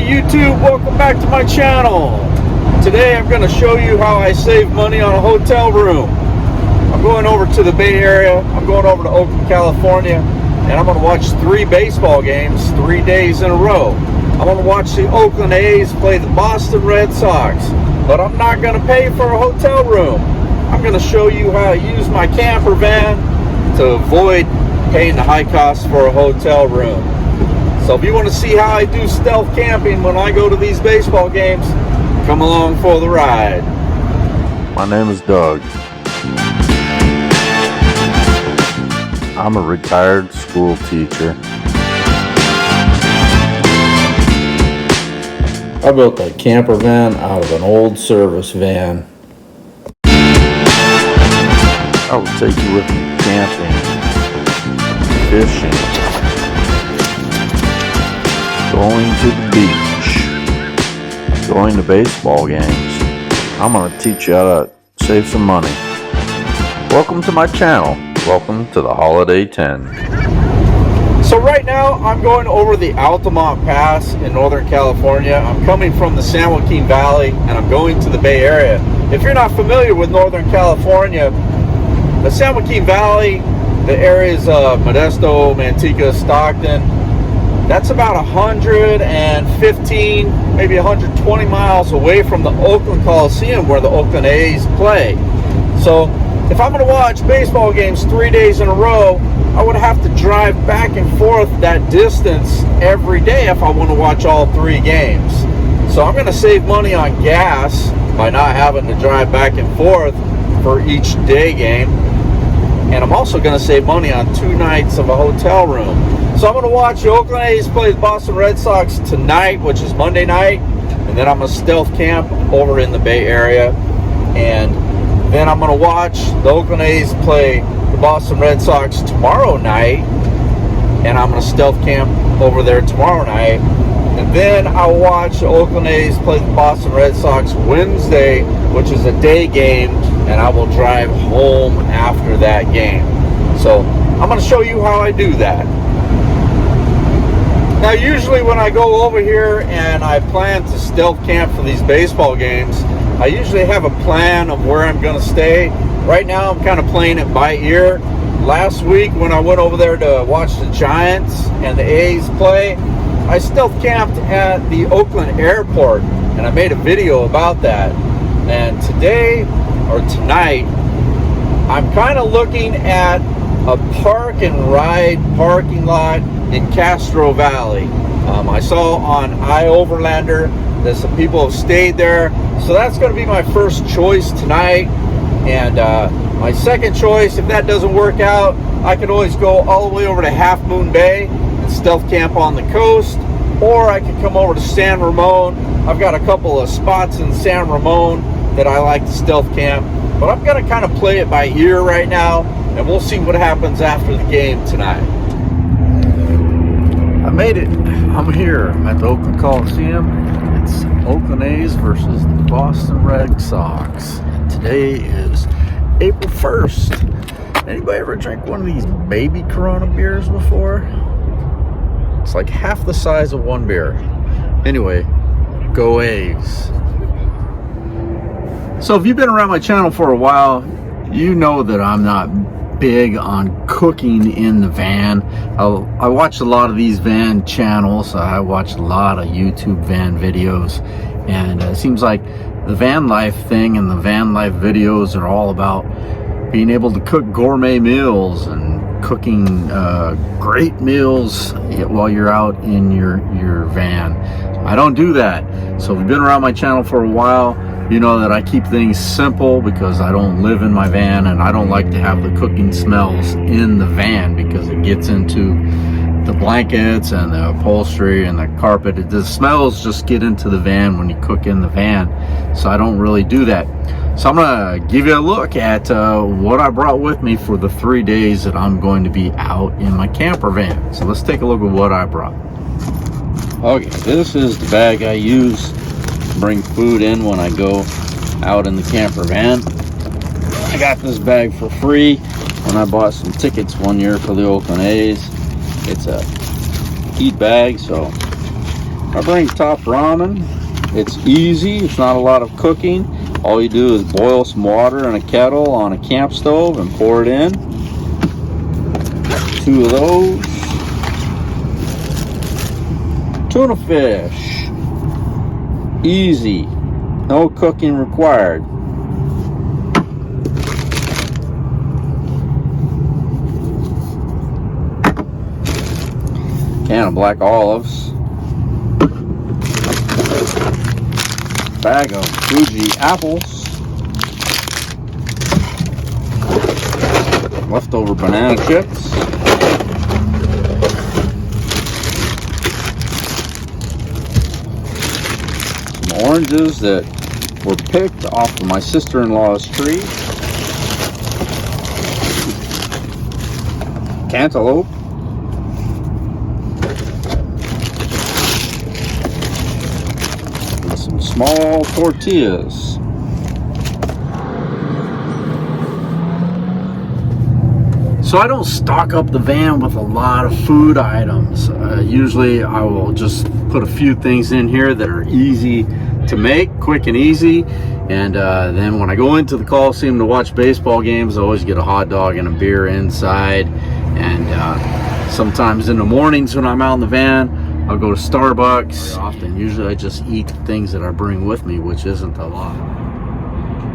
YouTube, welcome back to my channel. Today I'm going to show you how I save money on a hotel room. I'm going over to the Bay Area, I'm going over to Oakland, California, and I'm going to watch 3 baseball games 3 days in a row. I'm going to watch the Oakland A's play the Boston Red Sox, but I'm not going to pay for a hotel room. I'm going to show you how to use my camper van to avoid paying the high cost for a hotel room. So if you want to see how I do stealth camping when I go to these baseball games, come along for the ride. My name is Doug. I'm a retired school teacher. I built a camper van out of an old service van. I will take you with me camping, fishing, going to the beach, going to baseball games. I'm going to teach you how to save some money. Welcome to my channel. Welcome to the Holiday Tinn. So right now I'm going over the Altamont Pass in Northern California. I'm coming from the San Joaquin Valley and I'm going to the Bay Area. If you're not familiar with Northern California, the San Joaquin Valley, the areas of Modesto, Manteca, Stockton, that's about 115, maybe 120 miles away from the Oakland Coliseum where the Oakland A's play. So if I'm going to watch baseball games 3 days in a row, I would have to drive back and forth that distance every day if I want to watch all 3 games. So I'm going to save money on gas by not having to drive back and forth for each day game. And I'm also going to save money on 2 nights of a hotel room. So I'm going to watch the Oakland A's play the Boston Red Sox tonight, which is Monday night. And then I'm going to stealth camp over in the Bay Area. And then I'm going to watch the Oakland A's play the Boston Red Sox tomorrow night. And I'm going to stealth camp over there tomorrow night. And then I'll watch the Oakland A's play the Boston Red Sox Wednesday, which is a day game. And I will drive home after that game. So I'm going to show you how I do that. Now usually when I go over here and I plan to stealth camp for these baseball games, I usually have a plan of where I'm going to stay. Right now I'm kind of playing it by ear. Last week when I went over there to watch the Giants and the A's play, I stealth camped at the Oakland airport and I made a video about that. And today or tonight I'm kind of looking at a park and ride parking lot in Castro Valley. I saw on iOverlander that some people have stayed there, so that's going to be my first choice tonight. And my second choice, if that doesn't work out, I could always go all the way over to Half Moon Bay and stealth camp on the coast, or I could come over to San Ramon. I've got a couple of spots in San Ramon that I like to stealth camp, but I'm going to kind of play it by ear right now, and we'll see what happens after the game tonight. I made it. I'm here. I'm at the Oakland Coliseum. It's Oakland A's versus the Boston Red Sox. Today is April 1st. Anybody ever drink one of these baby Corona beers before? It's like half the size of one beer. Anyway, go A's. So if you've been around my channel for a while, you know that I'm not big on cooking in the van. I watch a lot of these van channels. I watch a lot of YouTube van videos, and it seems like the van life thing and the van life videos are all about being able to cook gourmet meals and cooking great meals while you're out in your van. I don't do that. So if you've been around my channel for a while, you know that I keep things simple because I don't live in my van and I don't like to have the cooking smells in the van because it gets into the blankets and the upholstery and the carpet. The smells just get into the van when you cook in the van, so I don't really do that. So I'm gonna give you a look at what I brought with me for the 3 days that I'm going to be out in my camper van. So let's take a look at what I brought. Okay, this is the bag I use to bring food in when I go out in the camper van. I got this bag for free when I bought some tickets one year for the Oakland A's. It's a heat bag, so I bring top ramen. It's easy. It's not a lot of cooking. All you do is boil some water in a kettle on a camp stove and pour it in. 2 of those. Tuna fish. Easy. No cooking required. Can of black olives. Bag of Fuji apples. Leftover banana chips. Some oranges that were picked off of my sister-in-law's tree. Cantaloupe. And some small tortillas. So I don't stock up the van with a lot of food items. Usually I will just put a few things in here that are easy to make, quick and easy. And then when I go into the Coliseum to watch baseball games, I always get a hot dog and a beer inside. And sometimes in the mornings when I'm out in the van, I'll go to Starbucks. Often, usually I just eat things that I bring with me, which isn't a lot.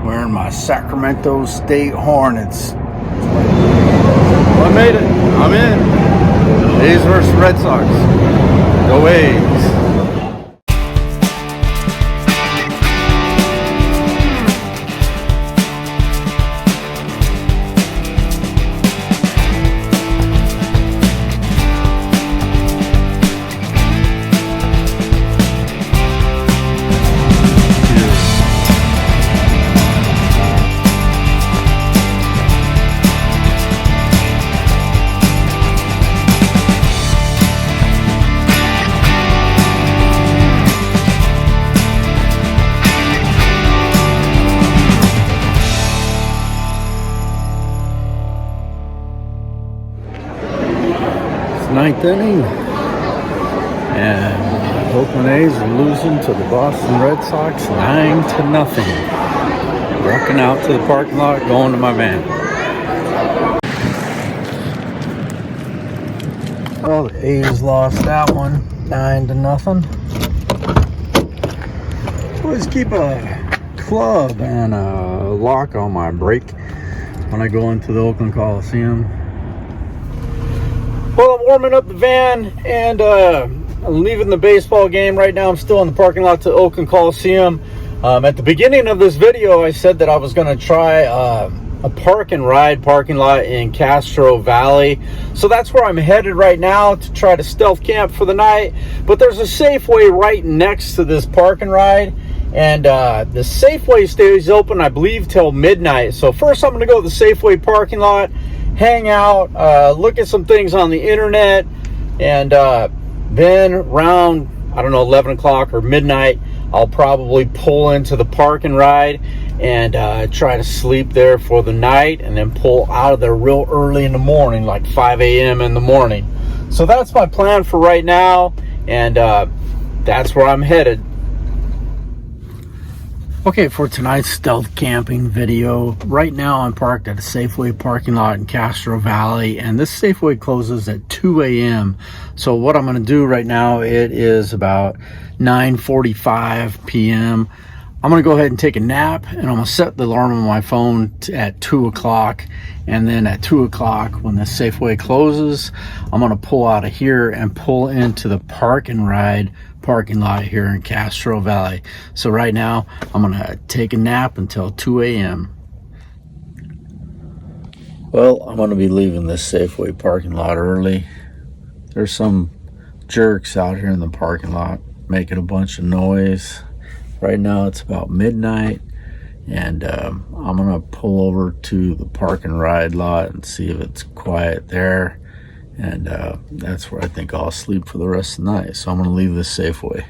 Wearing my Sacramento State Hornets. I made it. I'm in. A's versus Red Sox. Go A's. Ninth inning, and the Oakland A's are losing to the Boston Red Sox 9-0. Walking out to the parking lot, going to my van. Well, the A's lost that one 9-0. Always keep a club and a lock on my brake when I go into the Oakland Coliseum. Well, I'm warming up the van and I'm leaving the baseball game. Right now I'm still in the parking lot to Oakland Coliseum. At the beginning of this video, I said that I was going to try a park and ride parking lot in Castro Valley. So that's where I'm headed right now to try to stealth camp for the night. But there's a Safeway right next to this park and ride. And the Safeway stays open, I believe, till midnight. So first I'm going to go to the Safeway parking lot, hang out, look at some things on the internet, and then around, I don't know, 11 o'clock or midnight, I'll probably pull into the park and ride and try to sleep there for the night, and then pull out of there real early in the morning, like 5 a.m. in the morning. So that's my plan for right now, and that's where I'm headed. Okay, for tonight's stealth camping video, right now I'm parked at a Safeway parking lot in Castro Valley, and this Safeway closes at 2 a.m. So what I'm going to do right now, it is about 9:45 p.m. I'm going to go ahead and take a nap, and I'm going to set the alarm on my phone at 2 o'clock. And then at 2 o'clock, when the Safeway closes, I'm going to pull out of here and pull into the park and ride parking lot here in Castro Valley. So right now, I'm going to take a nap until 2 a.m. Well, I'm going to be leaving this Safeway parking lot early. There's some jerks out here in the parking lot making a bunch of noise. Right now it's about midnight, and I'm gonna pull over to the park and ride lot and see if it's quiet there, and that's where I think I'll sleep for the rest of the night. So I'm gonna leave this Safeway.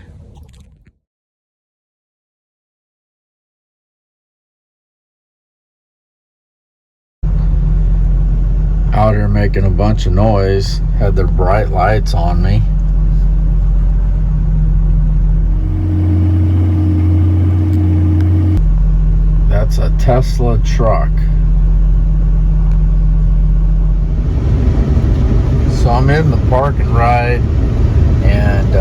Out here making a bunch of noise, had their bright lights on me. Tesla truck. So I'm in the park and ride, and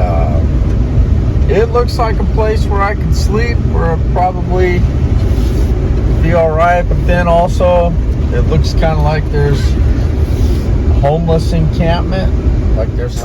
it looks like a place where I can sleep, where I'll probably be alright, but then also it looks kind of like there's a homeless encampment, like there's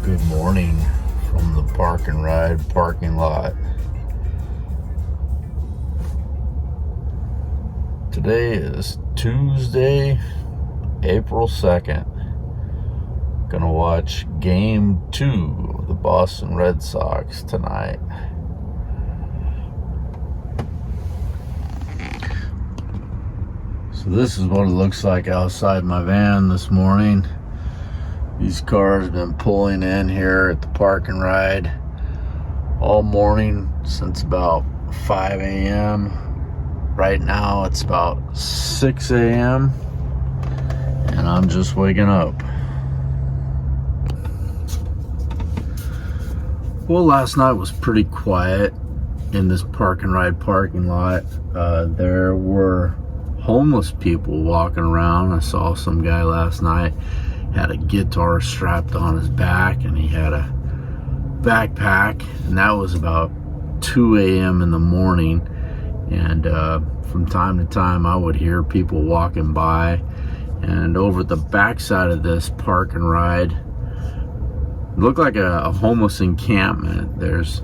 Good morning from the park and ride parking lot. Today is Tuesday, April 2nd. Gonna watch game 2 of the Boston Red Sox tonight. So this is what it looks like outside my van this morning. These cars have been pulling in here at the park and ride all morning since about 5 a.m. Right now it's about 6 a.m. and I'm just waking up. Well, last night was pretty quiet in this park and ride parking lot. There were homeless people walking around. I saw some guy last night, had a guitar strapped on his back, and he had a backpack, and that was about 2 a.m. in the morning. And from time to time I would hear people walking by, and over the backside of this park and ride, it looked like a homeless encampment. There's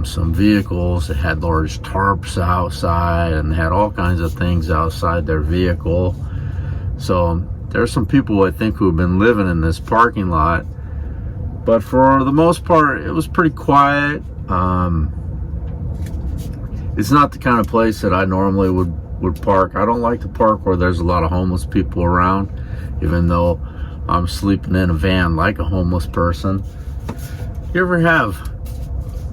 some vehicles that had large tarps outside and had all kinds of things outside their vehicle. So there's some people I think who have been living in this parking lot, but for the most part it was pretty quiet. It's not the kind of place that I normally would park. I don't like to park where there's a lot of homeless people around, even though I'm sleeping in a van like a homeless person. You ever have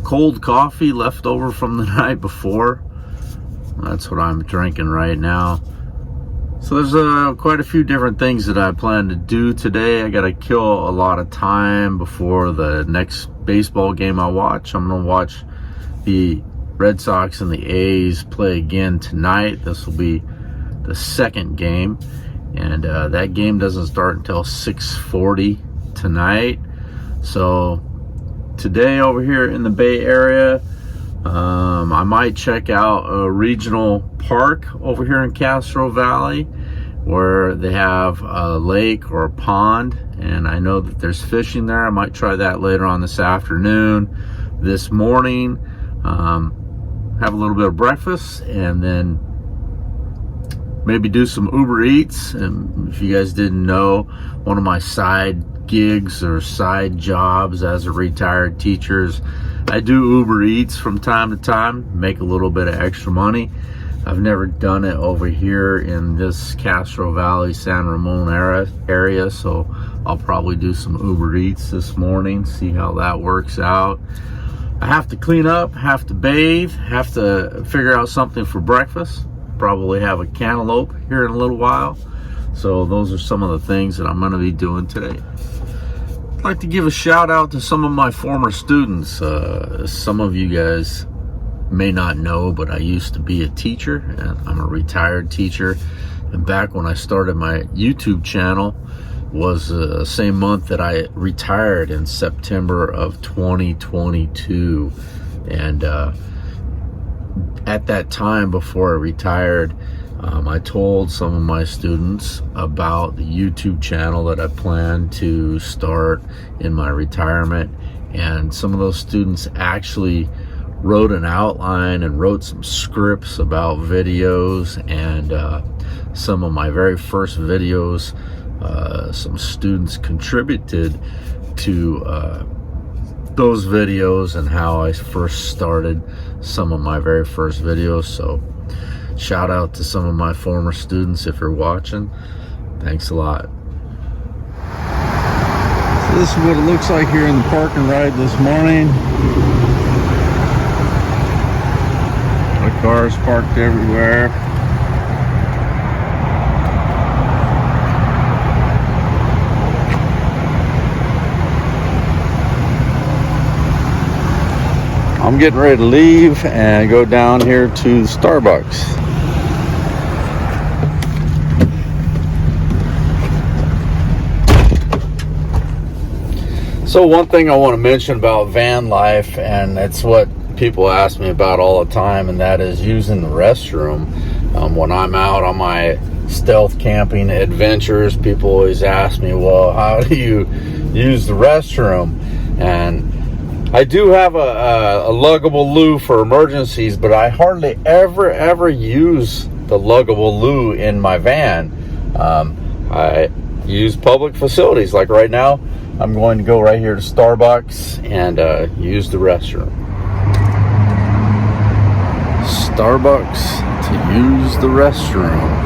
cold coffee left over from the night before? That's what I'm drinking right now. So there's quite a few different things that I plan to do today. I gotta kill a lot of time before the next baseball game I watch. I'm gonna watch the Red Sox and the A's play again tonight. This will be the second game, and that game doesn't start until 6:40 tonight. So today over here in the Bay Area, I might check out a regional park over here in Castro Valley where they have a lake or a pond, and I know that there's fishing there. I might try that later on this afternoon. This morning, have a little bit of breakfast, and then maybe do some Uber Eats. And if you guys didn't know, one of my side gigs or side jobs as a retired teacher is I do Uber Eats from time to time, make a little bit of extra money. I've never done it over here in this Castro Valley, San Ramon area, so I'll probably do some Uber Eats this morning, see how that works out. I have to clean up, have to bathe, have to figure out something for breakfast. Probably have a cantaloupe here in a little while. So those are some of the things that I'm going to be doing today. I'd like to give a shout out to some of my former students. Some of you guys may not know, but I used to be a teacher, and I'm a retired teacher. And back when I started my YouTube channel was the same month that I retired, in September of 2022. And at that time, before I retired, I told some of my students about the YouTube channel that I plan to start in my retirement, And some of those students actually wrote an outline and wrote some scripts about videos. And some of my very first videos, some students contributed to those videos and how I first started some of my very first videos. So shout out to some of my former students if you're watching. Thanks a lot. So this is what it looks like here in the park and ride this morning. The cars parked everywhere. I'm getting ready to leave and go down here to the Starbucks. So one thing I want to mention about van life, and it's what people ask me about all the time, and that is using the restroom. When I'm out on my stealth camping adventures, people always ask me, well, how do you use the restroom? And I do have a luggable loo for emergencies, but I hardly ever use the luggable loo in my van. I use public facilities. Like right now, I'm going to go right here to Starbucks and use the restroom. Starbucks to use the restroom.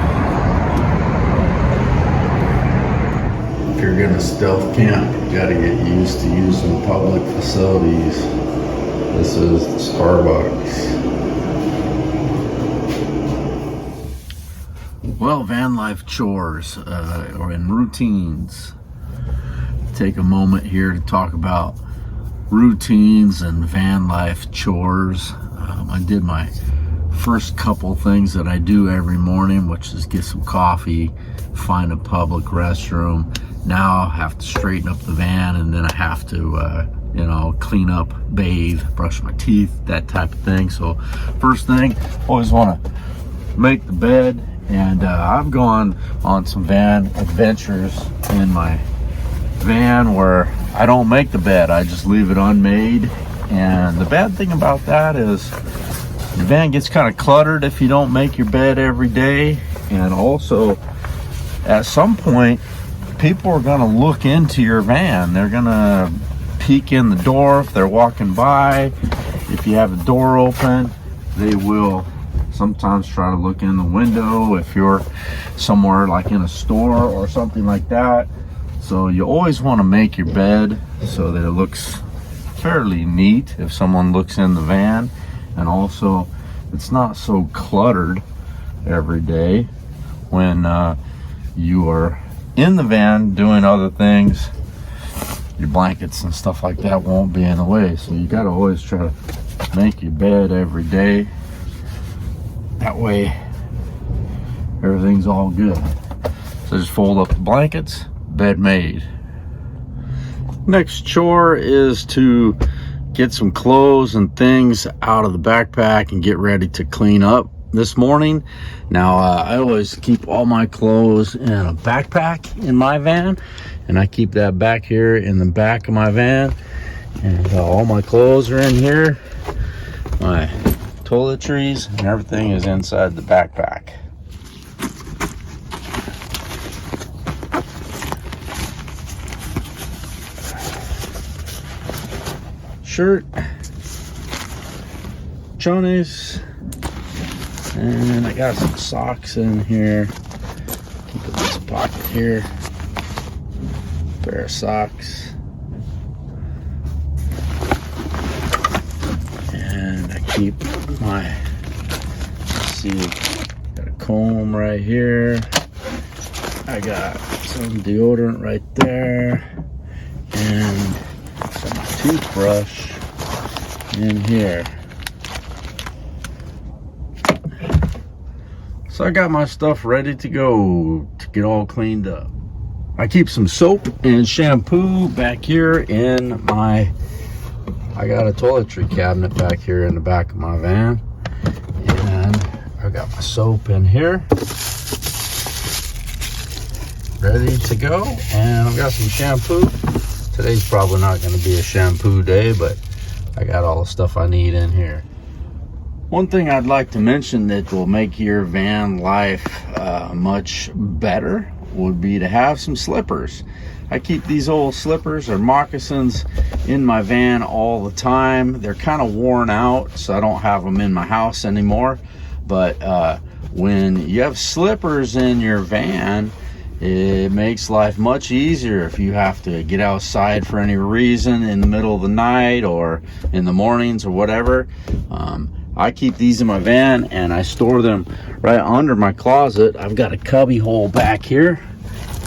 If you're gonna stealth camp, you gotta get used to using public facilities. This is the Starbucks. Well, van life chores or in routines. Take a moment here to talk about routines and van life chores. I did my first couple things that I do every morning, which is get some coffee, find a public restroom. Now I have to straighten up the van, and then I have to clean up, bathe, brush my teeth, that type of thing. So first thing, always want to make the bed. And I've gone on some van adventures in my van where I don't make the bed, I just leave it unmade. And the bad thing about that is the van gets kind of cluttered if you don't make your bed every day. And also at some point, people are going to look into your van. They're going to peek in the door if they're walking by. If you have a door open, they will sometimes try to look in the window if you're somewhere like in a store or something like that. So you always want to make your bed so that it looks fairly neat if someone looks in the van. And also it's not so cluttered every day when you are in the van doing other things. Your blankets and stuff like that won't be in the way. So you got to always try to make your bed every day. That way everything's all good. So just fold up the blankets, bed made. Next chore is to get some clothes and things out of the backpack and get ready to clean up this morning. Now I always keep all my clothes in a backpack in my van, and I keep that back here in the back of my van, and all my clothes are in here. My toiletries and everything is inside the backpack. Shirt, chonies, and I got some socks in here. Keep it in this pocket here. Pair of socks. And I keep my, let's see, got a comb right here. I got some deodorant right there. And some toothbrush in here. So I got my stuff ready to go to get all cleaned up. I keep some soap and shampoo back here in my, I got a toiletry cabinet back here in the back of my van. And I got my soap in here, ready to go. And I've got some shampoo Today's probably not going to be a shampoo day, but I got all the stuff I need in here. One thing I'd like to mention that will make your van life much better would be to have some slippers. I keep these old slippers or moccasins in my van all the time. They're kind of worn out, so I don't have them in my house anymore. But when you have slippers in your van, it makes life much easier if you have to get outside for any reason in the middle of the night or in the mornings or whatever. I keep these in my van and I store them right under my closet. I've got a cubby hole back here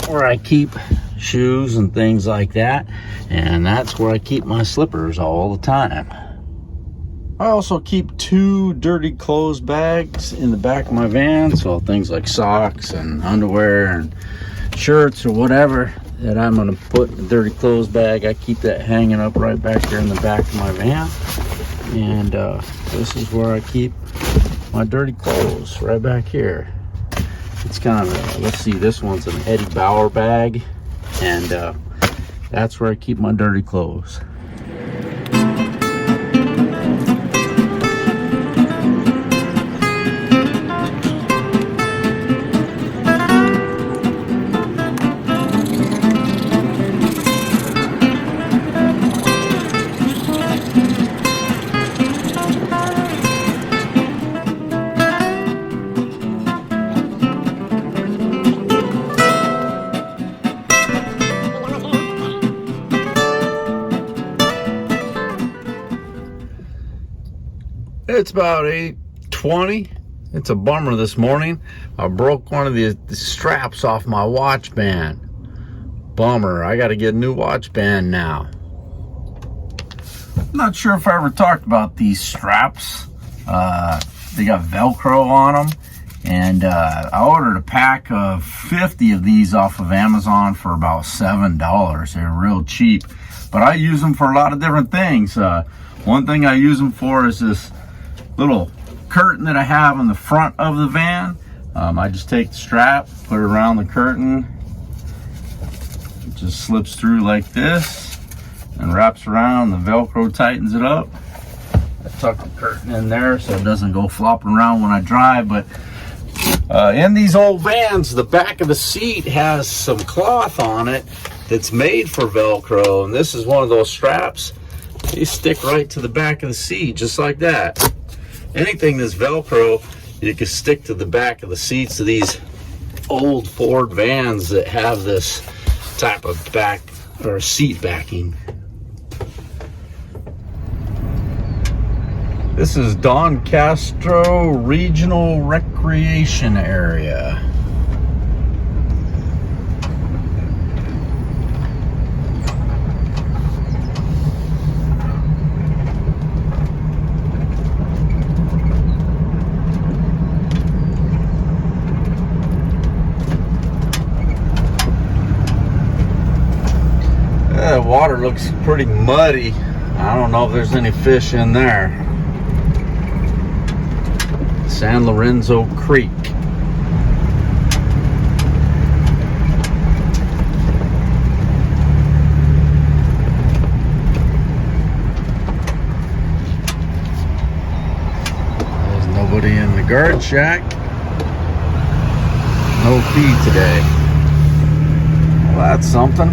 where I keep shoes and things like that, and that's where I keep my slippers all the time. I also keep 2 dirty clothes bags in the back of my van, so things like socks and underwear and shirts or whatever that I'm going to put in the dirty clothes bag. I keep that hanging up right back there in the back of my van. And this is where I keep my dirty clothes, right back here. It's kind of, let's see, this one's an Eddie Bauer bag, and that's where I keep my dirty clothes. It's about 8:20. It's a bummer this morning. I broke one of the straps off my watch band. Bummer. I got to get a new watch band now. I'm not sure if I ever talked about these straps. They got Velcro on them. And I ordered a pack of 50 of these off of Amazon for about $7. They're real cheap. But I use them for a lot of different things. One thing I use them for is this little curtain that I have in the front of the van. I just take the strap, put it around the curtain. It just slips through like this and wraps around. The Velcro tightens it up. I tuck the curtain in there so it doesn't go flopping around when I drive. But in these old vans, the back of the seat has some cloth on it that's made for Velcro, and this is one of those straps. They stick right to the back of the seat, just like that. Anything that's Velcro, you can stick to the back of the seats of these old Ford vans that have this type of back or seat backing. This is Castro Regional Recreation Area. The water looks pretty muddy. I don't know if there's any fish in there. San Lorenzo Creek. There's nobody in the guard shack. No fee today. Well, that's something.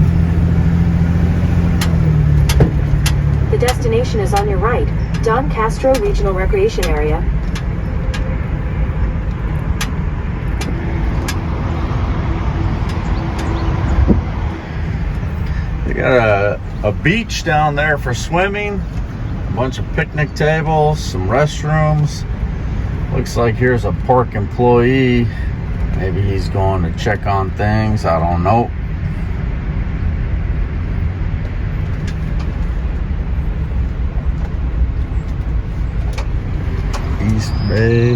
The destination is on your right. Castro Regional Recreation Area. They got a beach down there for swimming, a bunch of picnic tables, some restrooms. Looks like here's a park employee. Maybe he's going to check on things. I don't know. East Bay.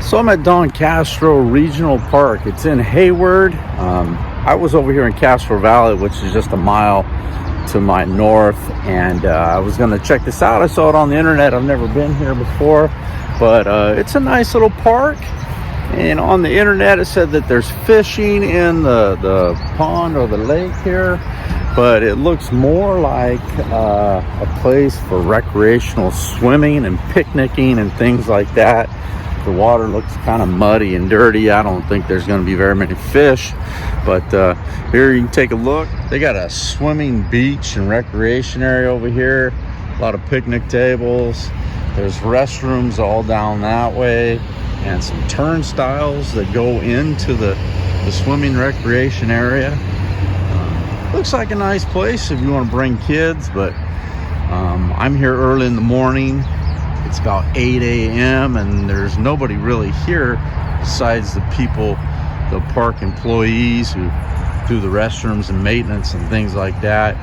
So I'm at Don Castro Regional Park. It's in Hayward. I was over here in Castro Valley, which is just a mile to my north, and I was going to check this out. I saw it on the internet. I've never been here before. but it's a nice little park. And on the internet it said that there's fishing in the pond or the lake here, but it looks more like a place for recreational swimming and picnicking and things like that. The water looks kind of muddy and dirty. I don't think there's going to be very many fish, but here you can take a look. They got a swimming beach and recreation area over here, a lot of picnic tables. There's restrooms all down that way, and some turnstiles that go into the swimming recreation area. Looks like a nice place if you want to bring kids, but I'm here early in the morning. It's about 8 a.m. and there's nobody really here besides the people, the park employees who do the restrooms and maintenance and things like that.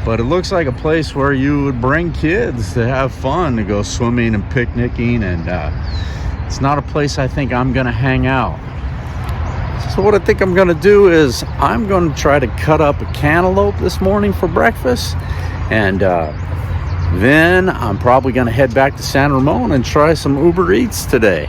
But it looks like a place where you would bring kids to have fun, to go swimming and picnicking, and it's not a place I think I'm gonna hang out. So what I think I'm gonna do is I'm gonna try to cut up a cantaloupe this morning for breakfast, and then I'm probably gonna head back to San Ramon and try some Uber Eats today.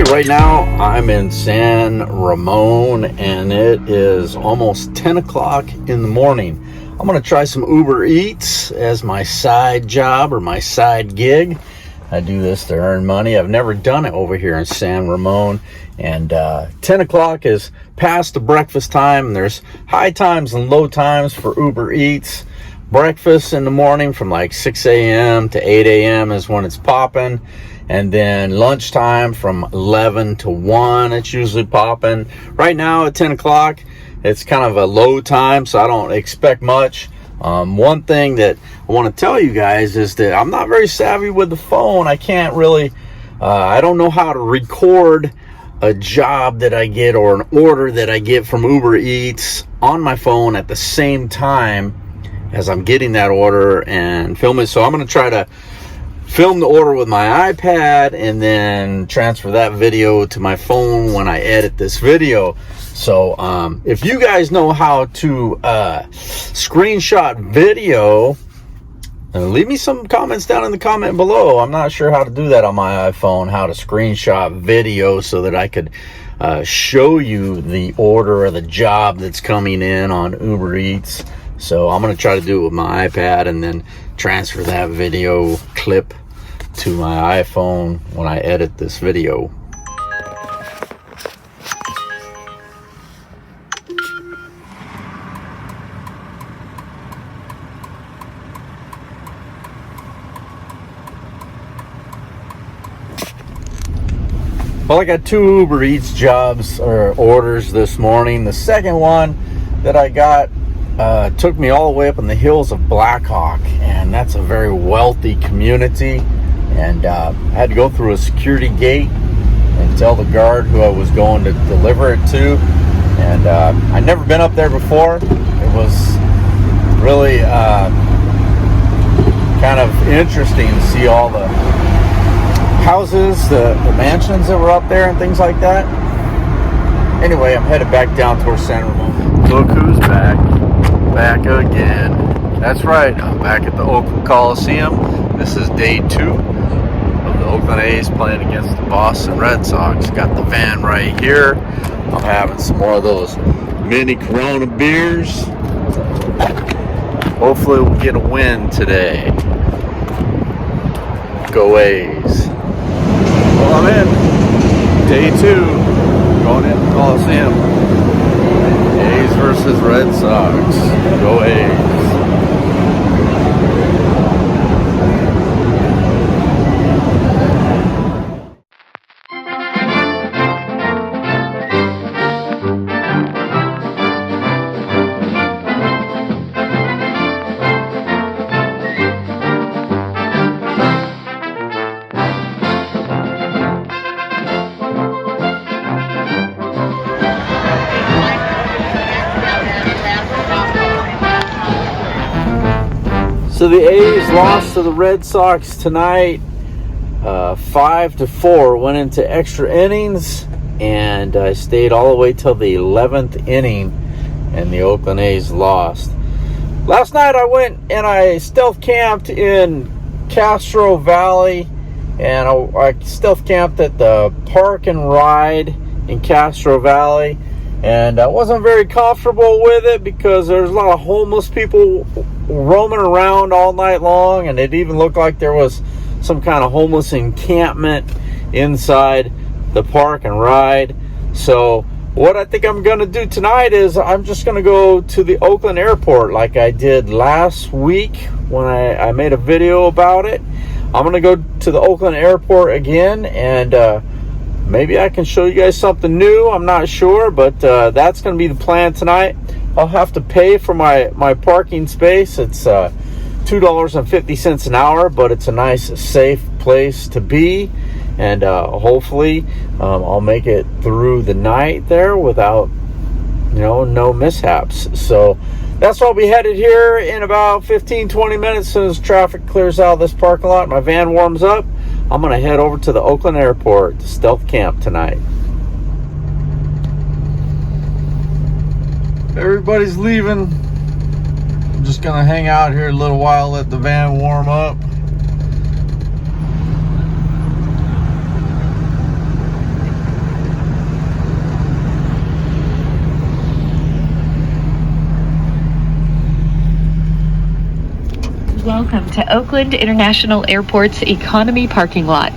Right now I'm in San Ramon and it is almost 10 o'clock in the morning. I'm going to try some Uber Eats as my side job or my side gig. I do this to earn money. I've never done it over here in San Ramon, and 10 o'clock is past the breakfast time. There's high times and low times for Uber Eats. Breakfast in the morning from like 6 a.m. to 8 a.m. is when it's popping. And then lunchtime from 11 to 1, it's usually popping. Right now at 10 o'clock, it's kind of a low time, so I don't expect much. One thing that I want to tell you guys is that I'm not very savvy with the phone. I can't really, I don't know how to record a job that I get or an order that I get from Uber Eats on my phone at the same time as I'm getting that order and film it. So I'm going to try to film the order with my iPad and then transfer that video to my phone when I edit this video. So if you guys know how to screenshot video, leave me some comments down in the comment below. I'm not sure how to do that on my iPhone, how to screenshot video so that I could show you the order or the job that's coming in on Uber Eats. So I'm going to try to do it with my iPad and then transfer that video clip to my iPhone when I edit this video. Well, I got 2 Uber Eats jobs or orders this morning. The second one that I got took me all the way up in the hills of Blackhawk, and that's a very wealthy community. And I had to go through a security gate and tell the guard who I was going to deliver it to. And I'd never been up there before. It was really kind of interesting to see all the houses, the mansions that were up there and things like that. Anyway, I'm headed back down towards San Ramon. Look who's back again. That's right, I'm back at the Oakland Coliseum. This is day 2 of the Oakland A's playing against the Boston Red Sox. Got the van right here. I'm having some more of those mini Corona beers. Hopefully we'll get a win today. Go A's. Well, I'm in day 2, going into the Coliseum. A's versus Red Sox. Go A's. So the A's lost to the Red Sox tonight, 5-4. Went into extra innings, and I stayed all the way till the 11th inning, and the Oakland A's lost. Last night I went and I stealth camped in Castro Valley, and I stealth camped at the Park and Ride in Castro Valley, and I wasn't very comfortable with it because there's a lot of homeless people roaming around all night long, and it even looked like there was some kind of homeless encampment inside the Park and Ride. So what I think I'm going to do tonight is I'm just going to go to the Oakland airport like I did last week when I made a video about it. I'm going to go to the Oakland airport again, and maybe I can show you guys something new. I'm not sure, but that's going to be the plan tonight. I'll have to pay for my parking space. It's $2.50 an hour, but it's a nice, safe place to be. And hopefully I'll make it through the night there without, no mishaps. So that's why I'll be headed here in about 15-20 minutes. As soon as traffic clears out of this parking lot, my van warms up, I'm going to head over to the Oakland airport to stealth camp tonight. Everybody's leaving. I'm just going to hang out here a little while, let the van warm up. Welcome to Oakland International Airport's economy parking lot.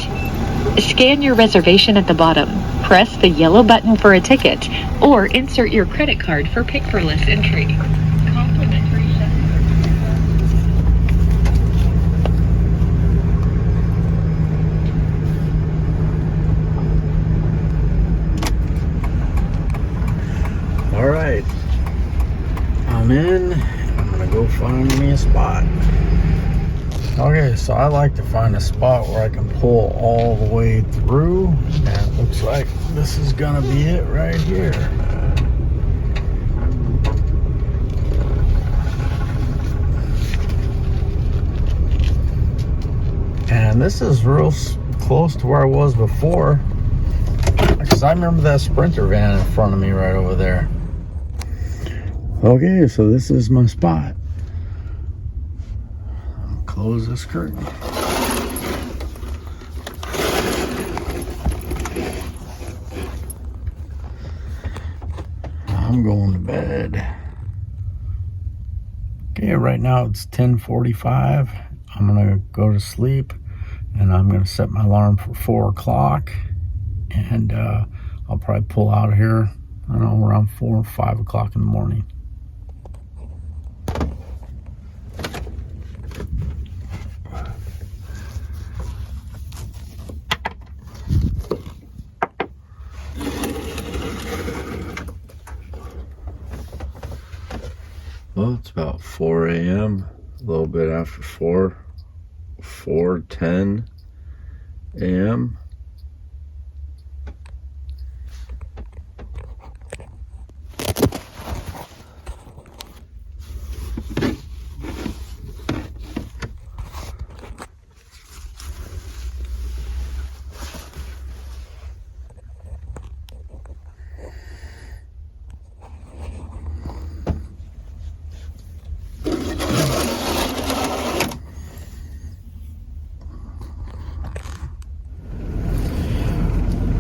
Scan your reservation at the bottom, press the yellow button for a ticket, or insert your credit card for paperless entry. Complimentary All right, I'm in. I'm gonna go find me a spot. Okay, so I like to find a spot where I can pull all the way through, and it looks like this is gonna be it right here. And this is real close to where I was before, because I remember that Sprinter van in front of me right over there. Okay, so this is my spot. Close this curtain. I'm going to bed. Okay, right now it's 10:45. I'm gonna go to sleep, and I'm gonna set my alarm for 4 o'clock, and I'll probably pull out of here, I don't know, around 4 or 5 o'clock in the morning. Well, it's about 4 a.m., a little bit after 4:10 a.m.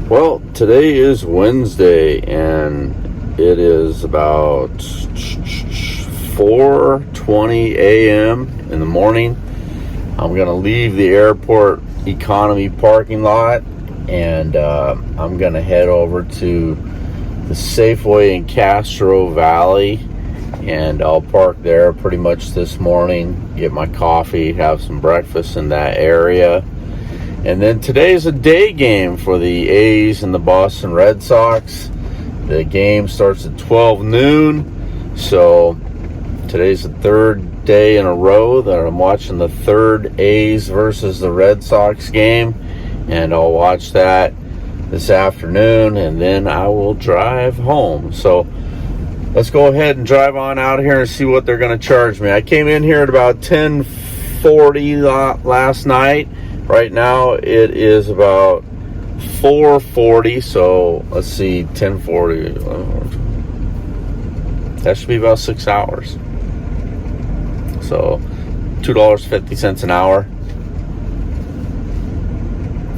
Well, today is Wednesday, and it is about 4:20 a.m. in the morning. I'm going to leave the airport economy parking lot, and I'm going to head over to the Safeway in Castro Valley and I'll park there pretty much this morning, get my coffee, have some breakfast in that area. And then today's a day game for the A's and the Boston Red Sox. The game starts at 12 noon, so today's the third day in a row that I'm watching the third A's versus the Red Sox game, and I'll watch that this afternoon, and then I will drive home. So let's go ahead and drive on out here and see what they're going to charge me. I came in here at about 10:40 last night. Right now it is about 4:40, so let's see, 10:40. That should be about 6 hours. So $2.50 an hour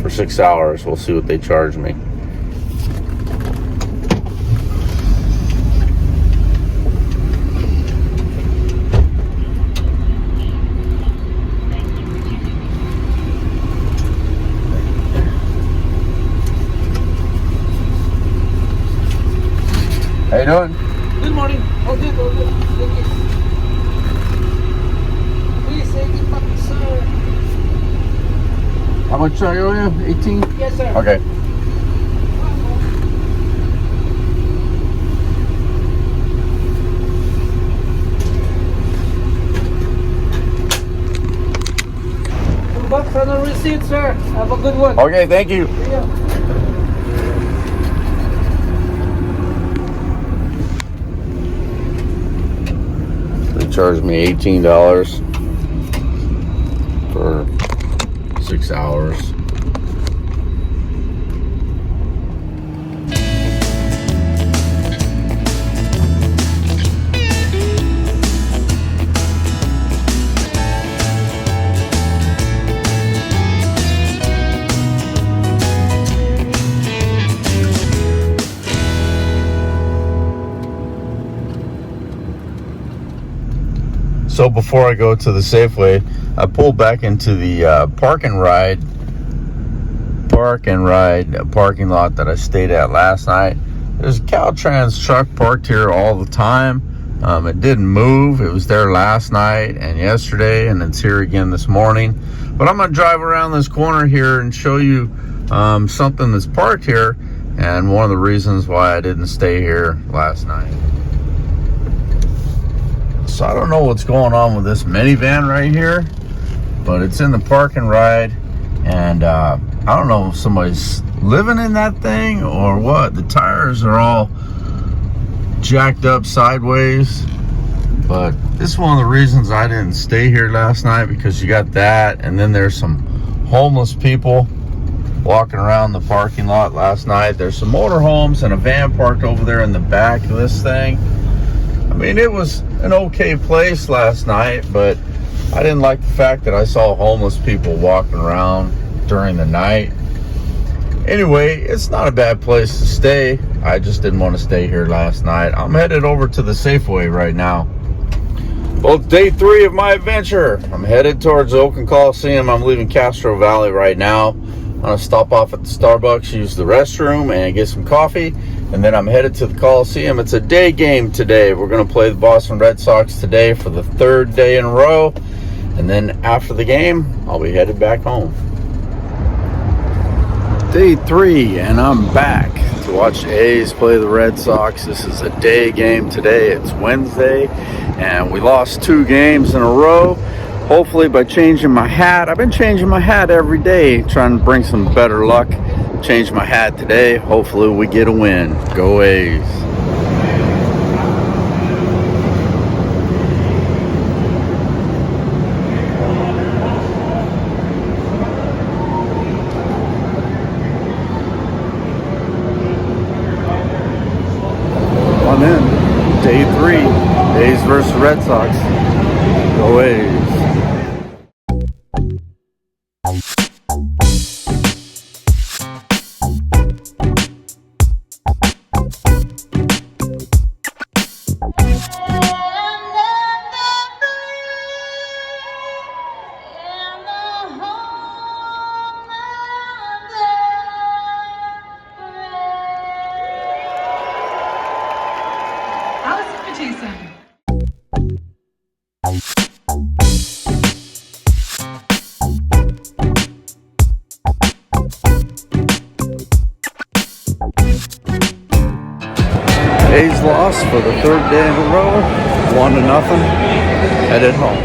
for 6 hours. We'll see what they charge me. How you doing? Good morning. All good, all good. Thank you. Please, 18 bucks, sir. How much I owe you? 18? Yes, sir. Okay. $2 on the receipt, sir. Have a good one. Okay, thank you. Yeah. They charged me $18 for 6 hours. So before I go to the Safeway, I pulled back into the parking parking lot that I stayed at last night. There's a Caltrans truck parked here all the time. It didn't move. It was there last night and yesterday, and it's here again this morning. But I'm gonna drive around this corner here and show you something that's parked here, and one of the reasons why I didn't stay here last night. So I don't know what's going on with this minivan right here, but it's in the parking ride, and I don't know if somebody's living in that thing or what. The tires are all jacked up sideways, but this is one of the reasons I didn't stay here last night, because you got that, and then there's some homeless people walking around the parking lot last night. There's some motorhomes and a van parked over there in the back of this thing. I mean, it was an okay place last night, but I didn't like the fact that I saw homeless people walking around during the night. Anyway, it's not a bad place to stay. I just didn't want to stay here last night. I'm headed over to the Safeway right now. Well, it's day 3 of my adventure. I'm headed towards the Oakland Coliseum. I'm leaving Castro Valley right now. I'm going to stop off at the Starbucks, use the restroom, and get some coffee. And then I'm headed to the Coliseum. It's a day game today. We're going to play the Boston Red Sox today for the 3rd day in a row. And then after the game, I'll be headed back home. Day 3, and I'm back to watch the A's play the Red Sox. This is a day game today. It's Wednesday, and we lost 2 games in a row. Hopefully by changing my hat. I've been changing my hat every day, trying to bring some better luck. Change my hat today. Hopefully we get a win. Go A's. I'm in. Day 3. A's versus Red Sox. Go A's. Allison Matisa. A's lost for the third day in a row, 1-0, headed home.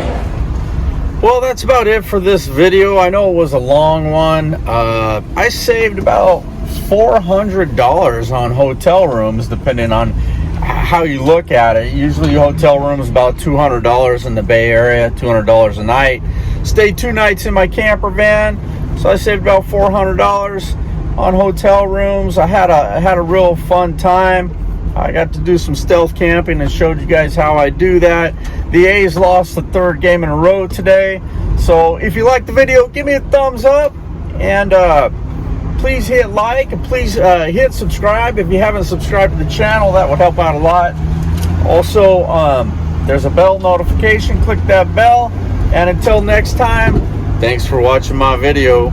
Well, that's about it for this video. I know it was a long one. I saved about $400 on hotel rooms, depending on how you look at it. Usually hotel rooms about $200 in the Bay Area, $200 a night. Stayed 2 nights in my camper van, so I saved about $400 on hotel rooms. I had a real fun time. I got to do some stealth camping and showed you guys how I do that. The A's lost the 3rd game in a row today. So if you like the video, give me a thumbs up, and please hit like, and please hit subscribe. If you haven't subscribed to the channel, that would help out a lot. Also, there's a bell notification. Click that bell. And until next time, thanks for watching my video.